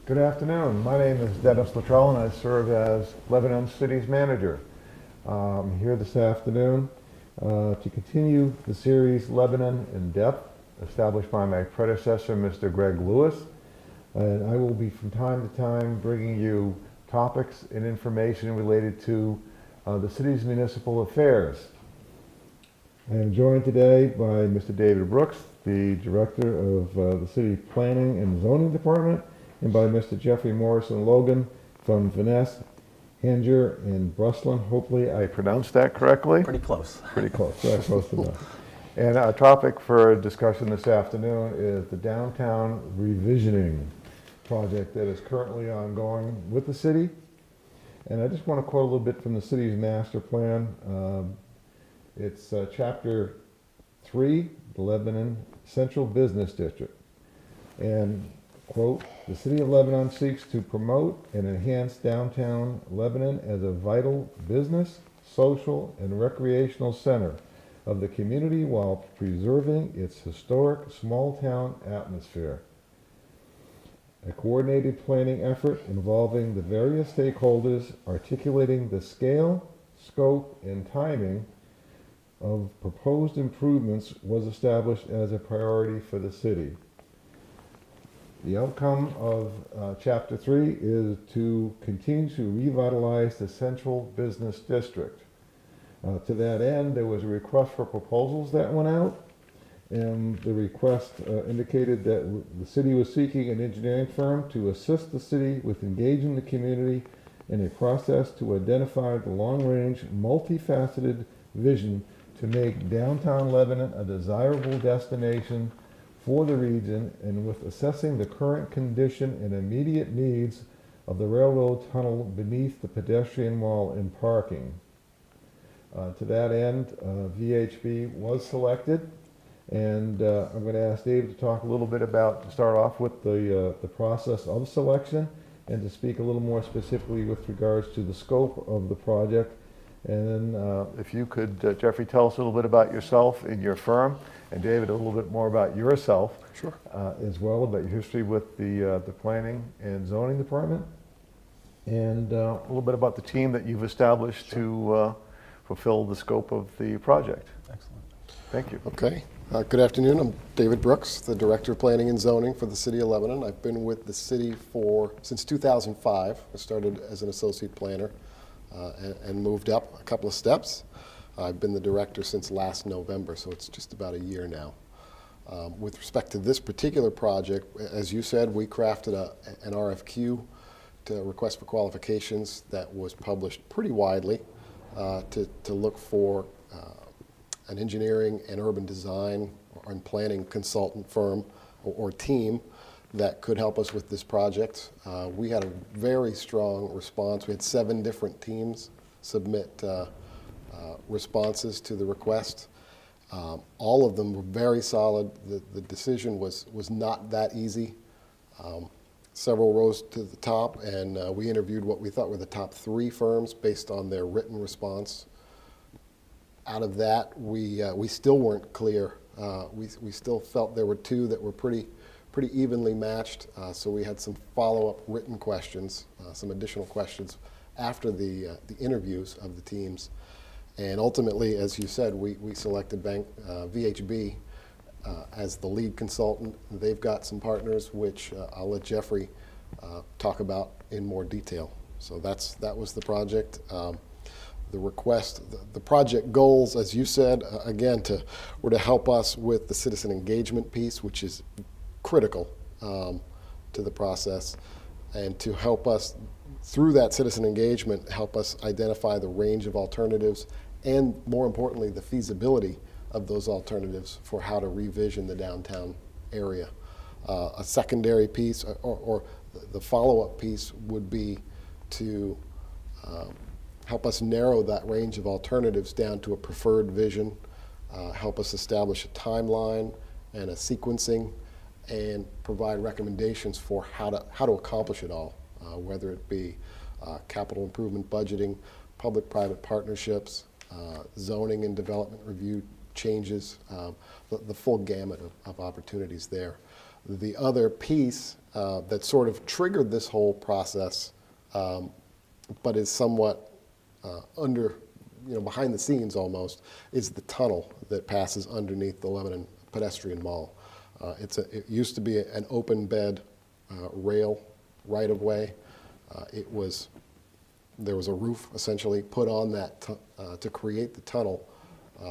Good afternoon. My name is Dennis Luttrell and I serve as Lebanon City's manager. I'm here this afternoon to continue the series Lebanon in Depth, established by my predecessor, Mr. Greg Lewis. And I will be from time to time bringing you topics and information related to the city's municipal affairs. I am joined today by Mr. David Brooks, the director of the City Planning and Zoning Department, and by Mr. Jeffrey Morrison Logan from Vaness, Hanger, and Bruslin. Hopefully I pronounced that correctly. Pretty close. Pretty close. That's close enough. And our topic for discussion this afternoon is the downtown revisioning project that is currently ongoing with the city. And I just want to quote a little bit from the city's master plan. It's Chapter 3, the Lebanon Central Business District. And, quote, the City of Lebanon seeks to promote and enhance downtown Lebanon as a vital business, social, and recreational center of the community while preserving its historic small-town atmosphere. A coordinated planning effort involving the various stakeholders articulating the scale, scope, and timing of proposed improvements was established as a priority for the city. The outcome of Chapter 3 is to continue to revitalize the central business district. To that end, there was a request for proposals that went out, and the request indicated that the city was seeking an engineering firm to assist the city with engaging the community in a process to identify the long-range, multifaceted vision to make downtown Lebanon a desirable destination for the region, and with assessing the current condition and immediate needs of the railroad tunnel beneath the pedestrian wall and parking. To that end, VHB was selected, and I'm going to ask Dave to talk a little bit about, to start off with the process of selection, and to speak a little more specifically with regards to the scope of the project. And then if you could, Jeffrey, tell us a little bit about yourself and your firm, and David, a little bit more about yourself. Sure. As well, about your history with the Planning and Zoning Department, and a little bit about the team that you've established to fulfill the scope of the project. Excellent. Thank you. Okay. Good afternoon. I'm David Brooks, the Director of Planning and Zoning for the City of Lebanon. I've been with the city since 2005. I started as an associate planner and moved up a couple of steps. I've been the director since last November, so it's just about a year now. With respect to this particular project, as you said, we crafted an RFQ to request for qualifications that was published pretty widely to look for an engineering and urban design and planning consultant firm or team that could help us with this project. We had a very strong response. We had 7 different teams submit responses to the request. All of them were very solid. The decision was not that easy. Several rose to the top, and we interviewed what we thought were the top 3 firms based on their written response. Out of that, we still weren't clear. We still felt there were 2 that were pretty evenly matched, so we had some follow-up written questions, some additional questions after the interviews of the teams. And ultimately, as you said, we selected VHB as the lead consultant. They've got some partners, which I'll let Jeffrey talk about in more detail. So that was the project. The request, the project goals, as you said, again, were to help us with the citizen engagement piece, which is critical to the process, and to help us through that citizen engagement, help us identify the range of alternatives and, more importantly, the feasibility of those alternatives for how to revision the downtown area. A secondary piece or the follow-up piece would be to help us narrow that range of alternatives down to a preferred vision, help us establish a timeline and a sequencing, and provide recommendations for how to accomplish it all, whether it be capital improvement budgeting, public-private partnerships, zoning and development review changes, the full gamut of opportunities there. The other piece that sort of triggered this whole process, but is somewhat behind the scenes almost, is the tunnel that passes underneath the Lebanon pedestrian mall. It used to be an open bed rail right-of-way. There was a roof essentially put on that to create the tunnel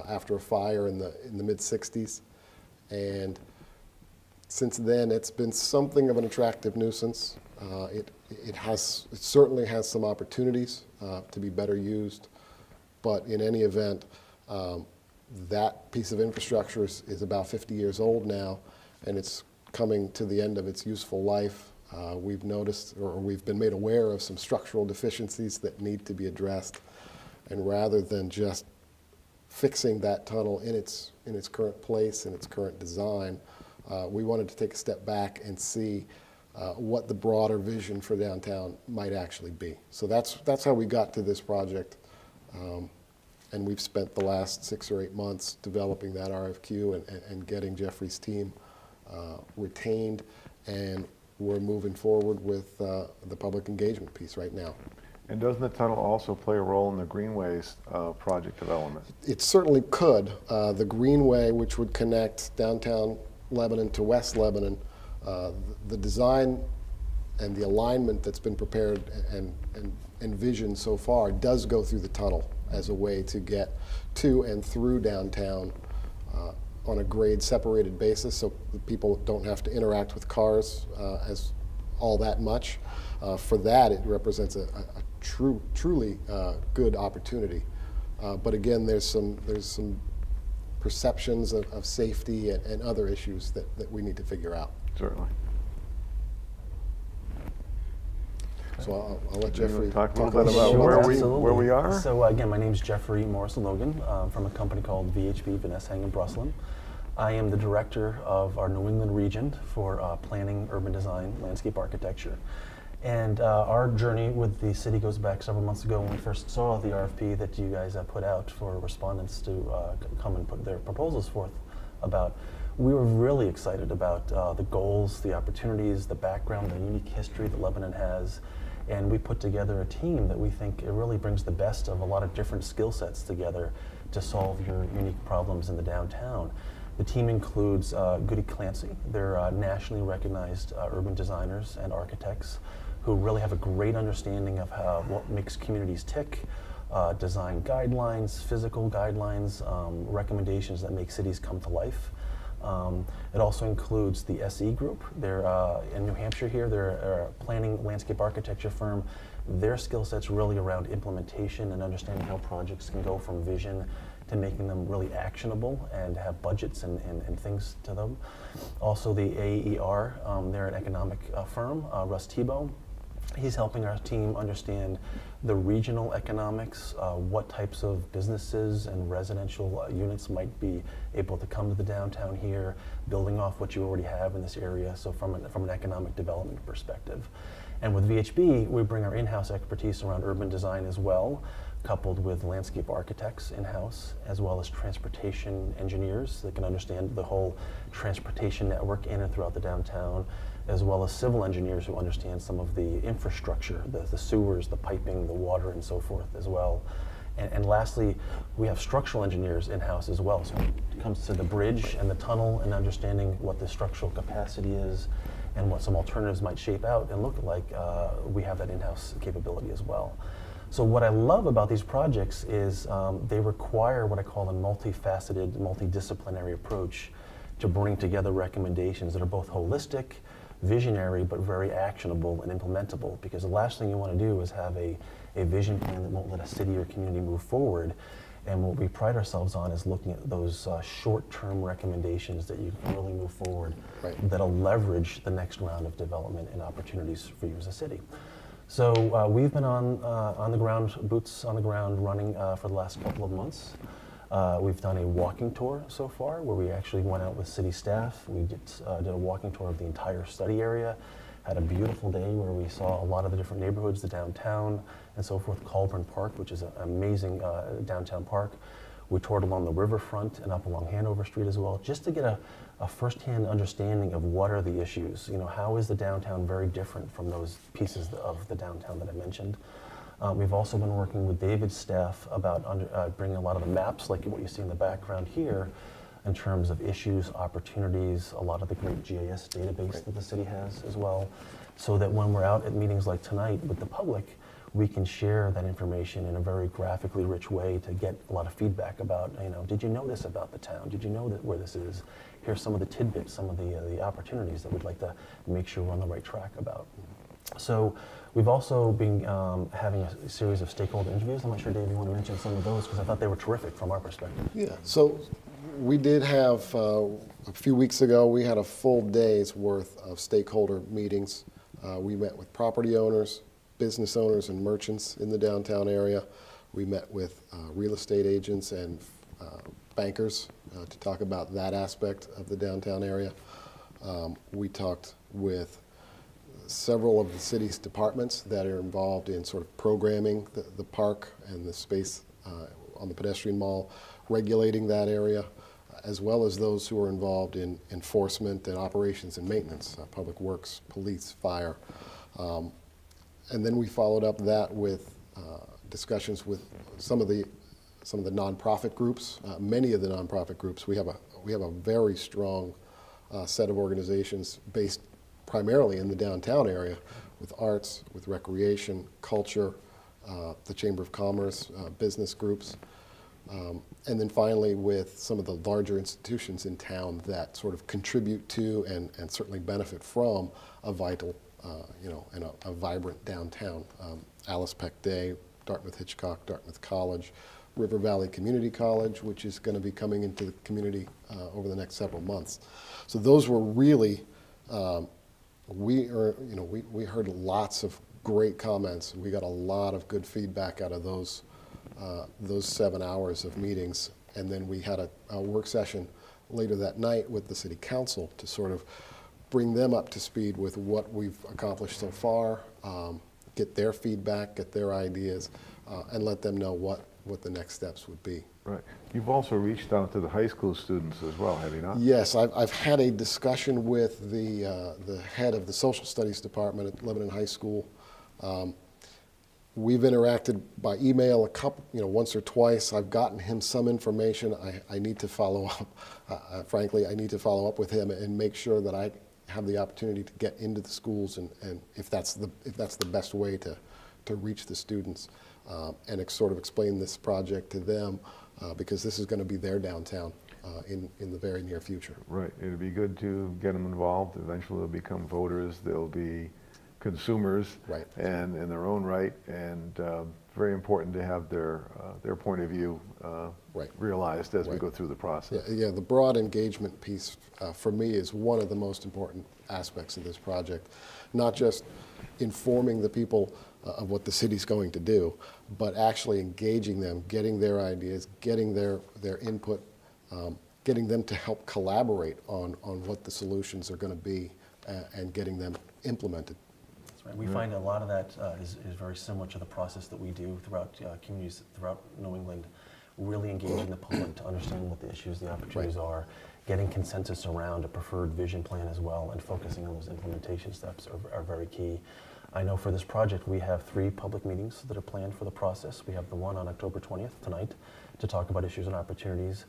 after a fire in the mid-60s. And since then, it's been something of an attractive nuisance. It certainly has some opportunities to be better used, but in any event, that piece of infrastructure is about 50 years old now, and it's coming to the end of its useful life. We've noticed, or we've been made aware of some structural deficiencies that need to be addressed, and rather than just fixing that tunnel in its current place, in its current design, we wanted to take a step back and see what the broader vision for downtown might actually be. So that's how we got to this project. And we've spent the last 6 or 8 months developing that RFQ and getting Jeffrey's team retained, and we're moving forward with the public engagement piece right now. And doesn't the tunnel also play a role in the greenways project development? It certainly could. The greenway, which would connect downtown Lebanon to West Lebanon, the design and the alignment that's been prepared and envisioned so far does go through the tunnel as a way to get to and through downtown on a grade separated basis, so people don't have to interact with cars as all that much. For that, it represents a truly good opportunity. But again, there's some perceptions of safety and other issues that we need to figure out. Certainly. So I'll let Jeffrey talk a little bit about where we are. So again, my name is Jeffrey Morrison Logan from a company called VHB, Vanessa and Brusselen. I am the director of our New England region for planning, urban design, landscape architecture. And our journey with the city goes back several months ago when we first saw the RFP that you guys put out for respondents to come and put their proposals forth about. We were really excited about the goals, the opportunities, the background, the unique history that Lebanon has. And we put together a team that we think it really brings the best of a lot of different skill sets together to solve your unique problems in the downtown. The team includes Goody Clancy. They're nationally recognized urban designers and architects who really have a great understanding of what makes communities tick, design guidelines, physical guidelines, recommendations that make cities come to life. It also includes the SE group. They're in New Hampshire here. They're a planning landscape architecture firm. Their skill set's really around implementation and understanding how projects can go from vision to making them really actionable and have budgets and things to them. Also the AER, they're an economic firm, Russ Tebow. He's helping our team understand the regional economics, what types of businesses and residential units might be able to come to the downtown here, building off what you already have in this area, so from an economic development perspective. And with VHB, we bring our in-house expertise around urban design as well, coupled with landscape architects in-house, as well as transportation engineers that can understand the whole transportation network in and throughout the downtown, as well as civil engineers who understand some of the infrastructure, the sewers, the piping, the water, and so forth as well. And lastly, we have structural engineers in-house as well. So when it comes to the bridge and the tunnel and understanding what the structural capacity is and what some alternatives might shape out and look like, we have that in-house capability as well. So what I love about these projects is they require what I call a multifaceted, multidisciplinary approach to bring together recommendations that are both holistic, visionary, but very actionable and implementable, because the last thing you want to do is have a vision plan that won't let a city or community move forward. And what we pride ourselves on is looking at those short-term recommendations that you can really move forward, right, that'll leverage the next round of development and opportunities for you as a city. So we've been on the ground, boots on the ground, running for the last couple of months. We've done a walking tour so far, where we actually went out with city staff. We did a walking tour of the entire study area, had a beautiful day where we saw a lot of the different neighborhoods, the downtown and so forth, Colburn Park, which is an amazing downtown park. We toured along the riverfront and up along Hanover Street as well, just to get a firsthand understanding of what are the issues. You know, how is the downtown very different from those pieces of the downtown that I mentioned. We've also been working with David's staff about bringing a lot of the maps, like what you see in the background here, in terms of issues, opportunities, a lot of the great GIS database that the city has as well, so that when we're out at meetings like tonight with the public, we can share that information in a very graphically rich way to get a lot of feedback about, you know, did you know this about the town? Did you know that where this is? Here's some of the tidbits, some of the opportunities that we'd like to make sure we're on the right track about. So we've also been having a series of stakeholder interviews. I'm not sure, Dave, you want to mention some of those, because I thought they were terrific from our perspective. Yeah, so we did have, a few weeks ago, we had a full day's worth of stakeholder meetings. We met with property owners, business owners and merchants in the downtown area. We met with real estate agents and bankers to talk about that aspect of the downtown area. We talked with several of the city's departments that are involved in sort of programming the park and the space on the pedestrian mall, regulating that area, as well as those who are involved in enforcement and operations and maintenance, public works, police, fire. And then we followed up that with discussions with some of the nonprofit groups. Many of the nonprofit groups, we have a very strong set of organizations based primarily in the downtown area, with arts, with recreation, culture, the Chamber of Commerce, business groups, and then finally with some of the larger institutions in town that sort of contribute to and certainly benefit from a vital, and a vibrant downtown. Alice Peck Day, Dartmouth Hitchcock, Dartmouth College, River Valley Community College, which is going to be coming into the community over the next several months. So those were really, we heard lots of great comments. We got a lot of good feedback out of those 7 hours of meetings. And then we had a work session later that night with the city council to sort of bring them up to speed with what we've accomplished so far, get their feedback, get their ideas, and let them know what the next steps would be. Right. You've also reached out to the high school students as well, have you not? Yes, I've had a discussion with the head of the social studies department at Lebanon High School. We've interacted by email once or twice. I've gotten him some information. I need to follow up. Frankly, I need to follow up with him and make sure that I have the opportunity to get into the schools and if that's the best way to reach the students and sort of explain this project to them because this is going to be their downtown in the very near future. Right. It'd be good to get them involved. Eventually they'll become voters. They'll be consumers, right, and in their own right, and very important to have their point of view right, realized as right, we go through the process. Yeah, the broad engagement piece for me is one of the most important aspects of this project. Not just informing the people of what the city's going to do, but actually engaging them, getting their ideas, getting their input, getting them to help collaborate on what the solutions are going to be and getting them implemented. Right. We find a lot of that is very similar to the process that we do throughout communities throughout New England, really engaging the public to understand what the issues, the opportunities right, are, getting consensus around a preferred vision plan as well, and focusing on those implementation steps are very key. I know for this project we have 3 public meetings that are planned for the process. We have the one on October 20th tonight to talk about issues and opportunities.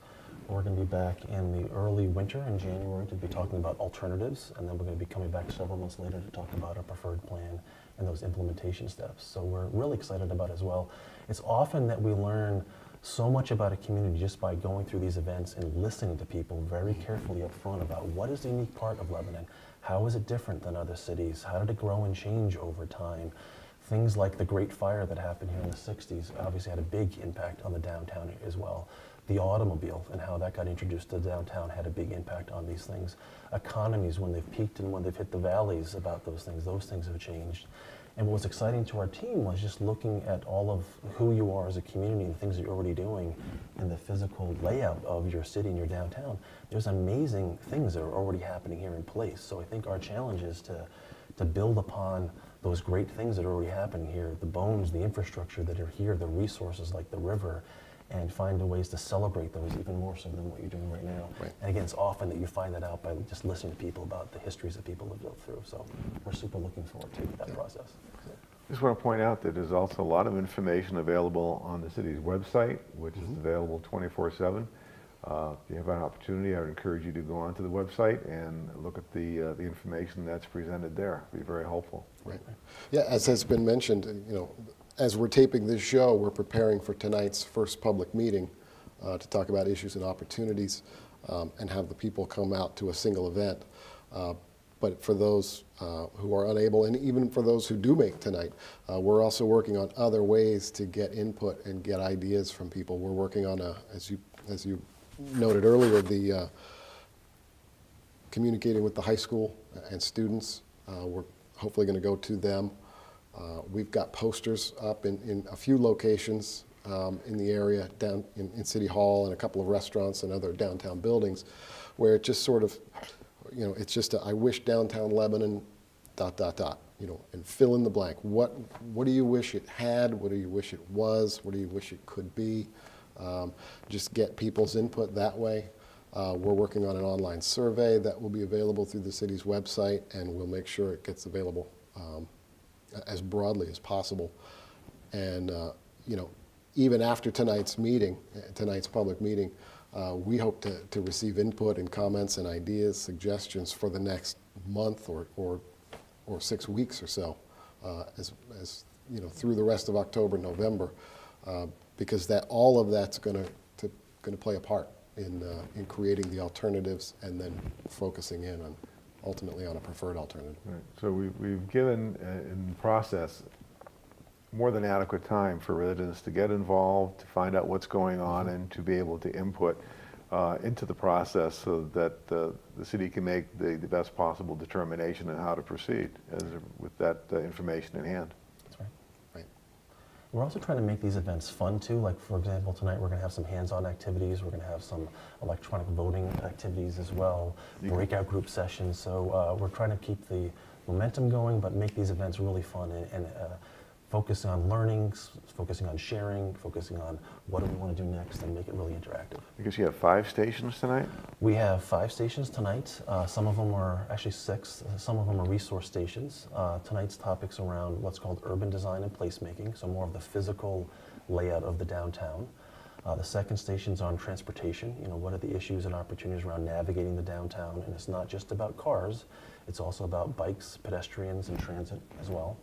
We're going to be back in the early winter in January to be talking about alternatives, and then we're going to be coming back several months later to talk about our preferred plan and those implementation steps. So we're really excited about it as well. It's often that we learn so much about a community just by going through these events and listening to people very carefully up front about what is the unique part of Lebanon, how is it different than other cities, how did it grow and change over time. Things like the Great Fire that happened here in the 60s obviously had a big impact on the downtown as well. The automobile and how that got introduced to downtown had a big impact on these things. Economies, when they've peaked and when they've hit the valleys about those things have changed. And what was exciting to our team was just looking at all of who you are as a community and things that you're already doing and the physical layout of your city and your downtown. There's amazing things that are already happening here in place. So I think our challenge is to build upon those great things that are already happening here, the bones, the infrastructure that are here, the resources like the river, and find the ways to celebrate those even more so than what you're doing right now. Right. And again, it's often that you find that out by just listening to people about the histories that people have lived through. So we're super looking forward to that process. Just want to point out that there's also a lot of information available on the city's website, which is available 24/7. If you have an opportunity, I would encourage you to go onto the website and look at the information that's presented there. It'd be very helpful. Right. Yeah, as has been mentioned, as we're taping this show, we're preparing for tonight's first public meeting to talk about issues and opportunities and have the people come out to a single event. But for those who are unable, and even for those who do make tonight, we're also working on other ways to get input and get ideas from people. We're working on, as you noted earlier, the communicating with the high school and students. We're hopefully going to go to them. We've got posters up in a few locations in the area, down in City Hall and a couple of restaurants and other downtown buildings, where it just sort of, it's just I wish downtown Lebanon, ... and fill in the blank. What do you wish it had? What do you wish it was? What do you wish it could be? Just get people's input that way. We're working on an online survey that will be available through the city's website, and we'll make sure it gets available as broadly as possible. And even after tonight's public meeting, we hope to receive input and comments and ideas, suggestions for the next month or 6 weeks or so, as through the rest of October, November, because all of that's going to play a part in creating the alternatives and then focusing in on ultimately on a preferred alternative. Right. So we've given in the process more than adequate time for residents to get involved, to find out what's going on, and to be able to input into the process so that the city can make the best possible determination on how to proceed with that information in hand. That's right. Right. We're also trying to make these events fun too. Like, for example, tonight we're going to have some hands-on activities. We're going to have some electronic voting activities as well, breakout group sessions. So we're trying to keep the momentum going, but make these events really fun and focusing on learning, focusing on sharing, focusing on what do we want to do next, and make it really interactive. Because you have 5 stations tonight? We have 5 stations tonight. Some of them are actually 6. Some of them are resource stations. Tonight's topic's around what's called urban design and placemaking, so more of the physical layout of the downtown. The second station's on transportation. What are the issues and opportunities around navigating the downtown? And it's not just about cars. It's also about bikes, pedestrians, and transit as well.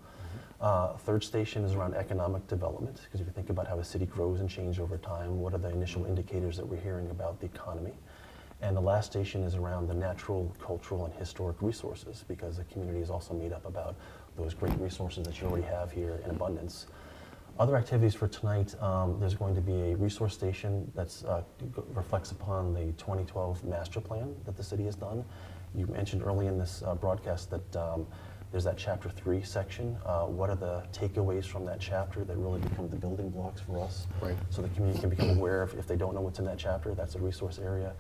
Third station is around economic development, because if you think about how a city grows and changes over time, what are the initial indicators that we're hearing about the economy? And the last station is around the natural, cultural, and historic resources, because the community is also made up about those great resources that you already have here in abundance. Other activities for tonight, there's going to be a resource station that reflects upon the 2012 master plan that the city has done. You mentioned early in this broadcast that there's that Chapter 3 section. What are the takeaways from that chapter that really become the building blocks for us? Right. So the community can become aware of, if they don't know what's in that chapter, that's a resource area.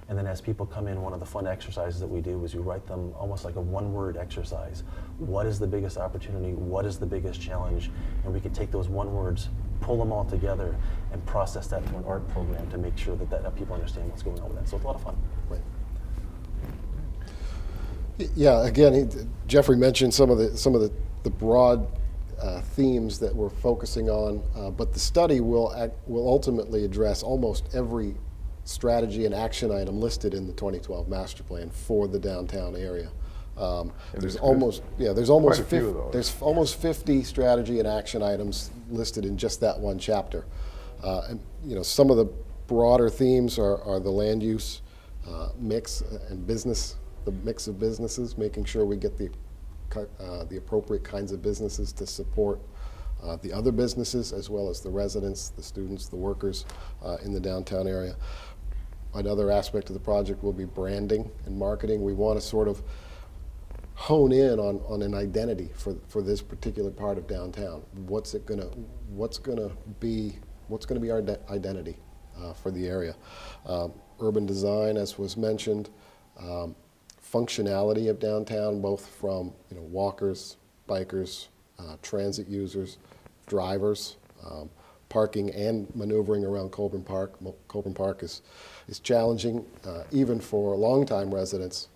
And then as people come in, one of the fun exercises that we do is we write them almost like a one-word exercise. What is the biggest opportunity? What is the biggest challenge? And we can take those one words, pull them all together, and process that through an art program to make sure that people understand what's going on with that. So it's a lot of fun. Right. Yeah, again, Jeffrey mentioned some of the broad themes that we're focusing on, but the study will ultimately address almost every strategy and action item listed in the 2012 master plan for the downtown area. There's almost 50 strategy and action items listed in just that one chapter. And some of the broader themes are the land use mix and business. The mix of businesses, making sure we get the appropriate kinds of businesses to support the other businesses, as well as the residents, the students, the workers in the downtown area. Another aspect of the project will be branding and marketing. We want to sort of hone in on an identity for this particular part of downtown. What's gonna be our identity for the area? Urban design, as was mentioned. Functionality of downtown, both from walkers, bikers, transit users, drivers, parking and maneuvering around Colburn Park. Colburn Park is challenging, even for longtime residents,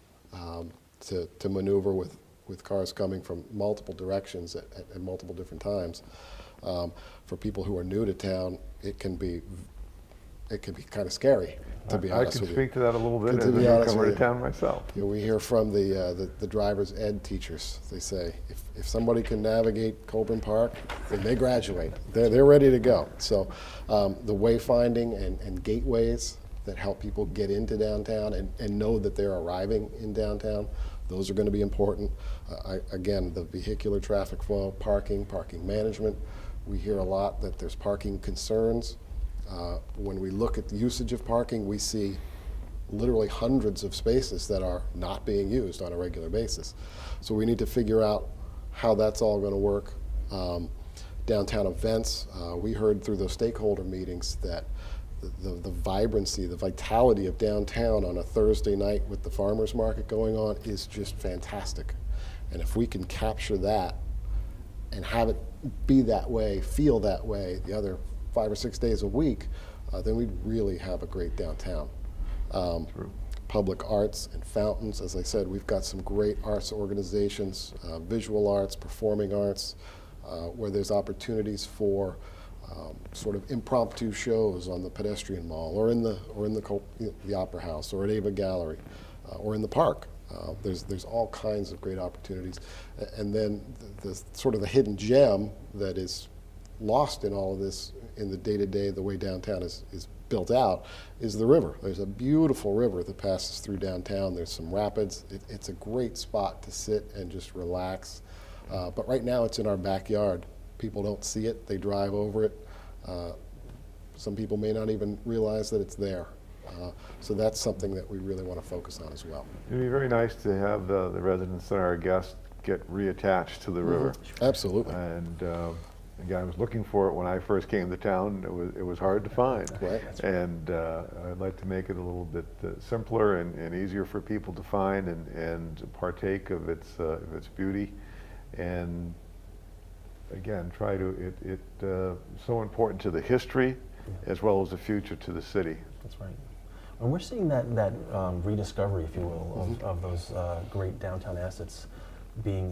to maneuver with cars coming from multiple directions at multiple different times. For people who are new to town, it can be kind of scary, to be honest with you. I can speak to that a little bit as a To be honest newcomer with to you. town myself. You know, we hear from the driver's ed teachers. They say if somebody can navigate Colburn Park, then they graduate. They're ready to go. So the wayfinding and gateways that help people get into downtown and know that they're arriving in downtown, those are going to be important. Again, the vehicular traffic flow, parking management. We hear a lot that there's parking concerns. When we look at the usage of parking, we see literally hundreds of spaces that are not being used on a regular basis. So we need to figure out how that's all going to work. Downtown events, we heard through those stakeholder meetings that the vibrancy, the vitality of downtown on a Thursday night with the farmers market going on is just fantastic. And if we can capture that and have it be that way, feel that way the other 5 or 6 days a week, then we really have a great downtown. Public arts and fountains, as I said, we've got some great arts organizations, visual arts, performing arts, where there's opportunities for sort of impromptu shows on the pedestrian mall, or in the Opera House, or at Ava Gallery, or in the park. There's all kinds of great opportunities, and then the sort of the hidden gem that is lost in all of this in the day-to-day, the way downtown is built out, is the river. There's a beautiful river that passes through downtown. There's some rapids. It's a great spot to sit and just relax. But right now it's in our backyard. People don't see it. They drive over it. Some people may not even realize that it's there. So that's something that we really want to focus on as well. It'd be very nice to have the residents and our guests get reattached to the river. Absolutely. And again, I was looking for it when I first came to town. It was hard to find. Right. And I'd like to make it a little bit simpler and easier for people to find and partake of its beauty. And again, try to, it's so important to the history as well as the future to the city. That's right. And we're seeing that rediscovery, if you will, of those great downtown assets being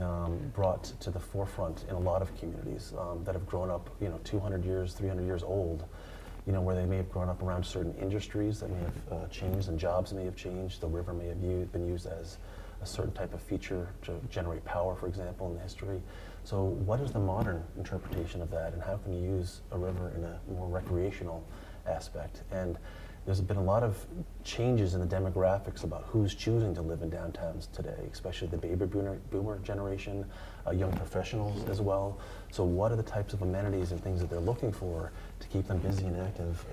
brought to the forefront in a lot of communities that have grown up, 200 years, 300 years old, where they may have grown up around certain industries that may have changed and jobs may have changed. The river may have been used as a certain type of feature to generate power, for example, in the history. So what is the modern interpretation of that, and how can you use a river in a more recreational aspect? And there's been a lot of changes in the demographics about who's choosing to live in downtowns today, especially the baby boomer generation, young professionals as well. So what are the types of amenities and things that they're looking for to keep them busy and active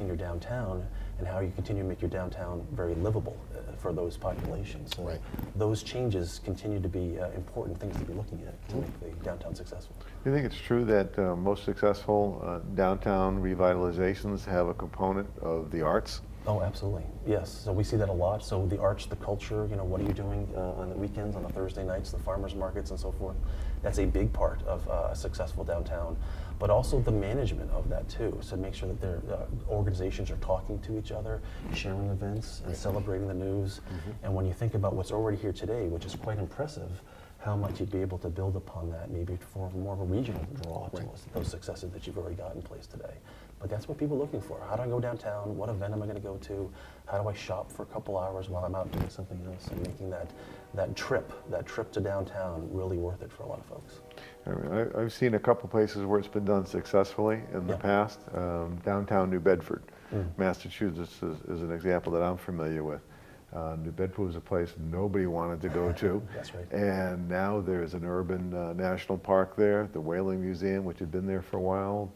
in your downtown, and how you continue to make your downtown very livable for those populations? So Right. those changes continue to be important things to be looking at to make the downtown successful. Do you think it's true that most successful downtown revitalizations have a component of the arts? Oh, absolutely. Yes. So we see that a lot. So the arts, the culture, what are you doing on the weekends, on the Thursday nights, the farmers markets and so forth. That's a big part of a successful downtown, but also the management of that too. So make sure that their organizations are talking to each other, sharing events and celebrating the news. And when you think about what's already here today, which is quite impressive, how much you'd be able to build upon that, maybe for more of a regional draw to those successes that you've already got in place today. But that's what people are looking for. How do I go downtown? What event am I going to go to? How do I shop for a couple hours while I'm out doing something else, and making that trip to downtown really worth it for a lot of folks. I mean, I've seen a couple places where it's been done successfully in the past. Downtown New Bedford, Massachusetts is an example that I'm familiar with. New Bedford was a place nobody wanted to go to. That's right. And now there's an urban national park there, the Whaling Museum, which had been there for a while.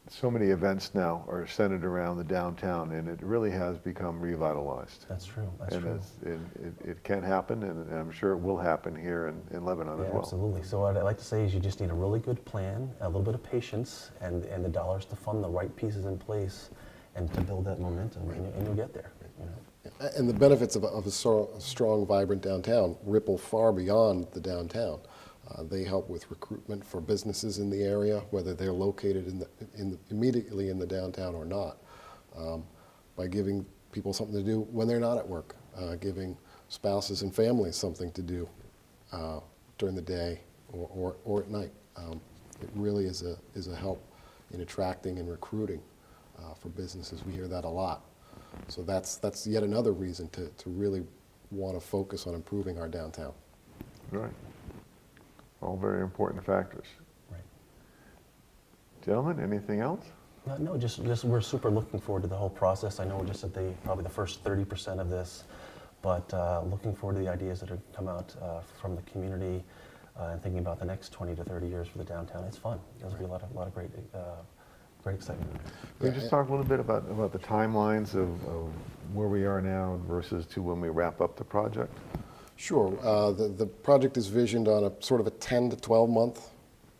So many events now are centered around the downtown, and it really has become revitalized. That's true. That's And true. it can happen, and I'm sure it will happen here in Lebanon as Yeah, well. absolutely. So what I'd like to say is you just need a really good plan, a little bit of patience, and the dollars to fund the right pieces in place and to build that momentum, and you'll get there. And the benefits of a strong, vibrant downtown ripple far beyond the downtown. They help with recruitment for businesses in the area, whether they're located immediately in the downtown or not, by giving people something to do when they're not at work, giving spouses and families something to do during the day or at night. It really is a help in attracting and recruiting for businesses. We hear that a lot. So that's yet another reason to really want to focus on improving our downtown. Right. All very important factors. Right. Gentlemen, anything else? No, just we're super looking forward to the whole process. I know we're just at probably the first 30% of this, but looking forward to the ideas that are come out from the community and thinking about the next 20 to 30 years for the downtown. It's fun. There'll be a lot of great excitement. Can you just talk a little bit about the timelines of where we are now versus to when we wrap up the project? Sure. The project is visioned on a sort of a 10 to 12 month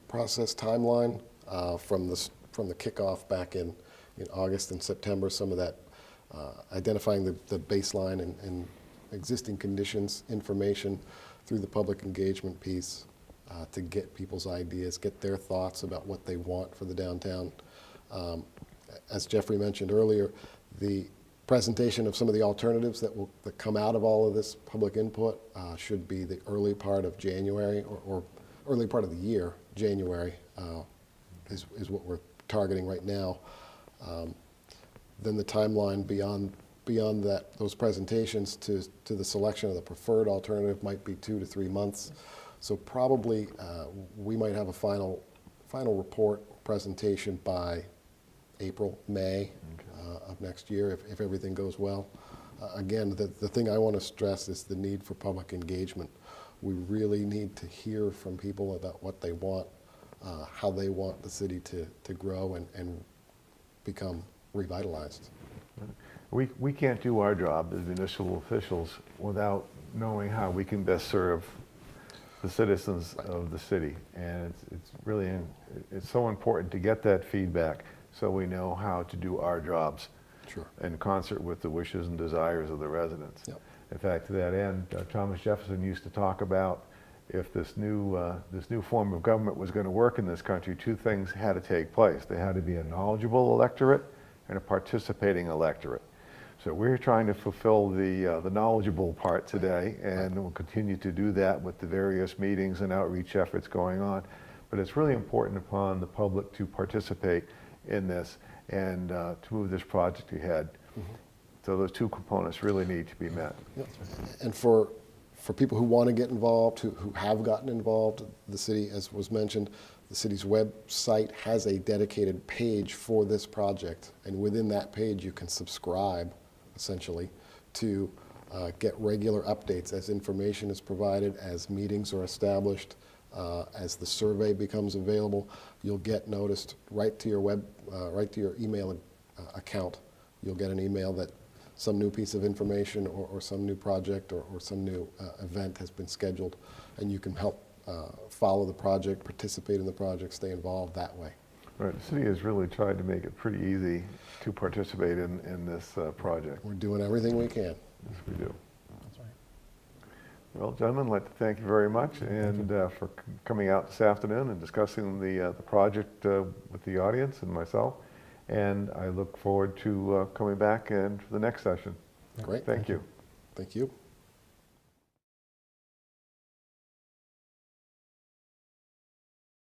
process timeline from the kickoff back in August and September. Some of that identifying the baseline and existing conditions information through the public engagement piece to get people's ideas, get their thoughts about what they want for the downtown. As Jeffrey mentioned earlier, the presentation of some of the alternatives that come out of all of this public input should be the early part of January or early part of the year. January is what we're targeting right now. Then the timeline beyond those presentations to the selection of the preferred alternative might be 2 to 3 months. So probably we might have a final report presentation by April, May of next year if everything goes well. Again, the thing I want to stress is the need for public engagement. We really need to hear from people about what they want, how they want the city to grow and become revitalized. We can't do our job as municipal officials without knowing how we can best serve the citizens of the city. And it's really, it's so important to get that feedback so we know how to do our jobs. Sure. In concert with the wishes and desires of the residents. Yep. In fact, to that end, Thomas Jefferson used to talk about if this new form of government was going to work in this country, 2 things had to take place. They had to be a knowledgeable electorate and a participating electorate. So we're trying to fulfill the knowledgeable part today, and we'll continue to do that with the various meetings and outreach efforts going on. But it's really important upon the public to participate in this and to move this project ahead. Mm-hmm. So those 2 components really need to be met. Yep. And for people who want to get involved, who have gotten involved, the city, as was mentioned, the city's website has a dedicated page for this project. And within that page, you can subscribe, essentially, to get regular updates as information is provided, as meetings are established, as the survey becomes available. You'll get noticed right to your email account. You'll get an email that some new piece of information or some new project or some new event has been scheduled, and you can help follow the project, participate in the project, stay involved that way. Right. The city has really tried to make it pretty easy to participate in this project. We're doing everything we can. Yes, we do. That's right. Well, gentlemen, I'd like to thank you very much and for coming out this afternoon and discussing the project with the audience and myself. And I look forward to coming back and for the next session. Great. Thank you. Thank you.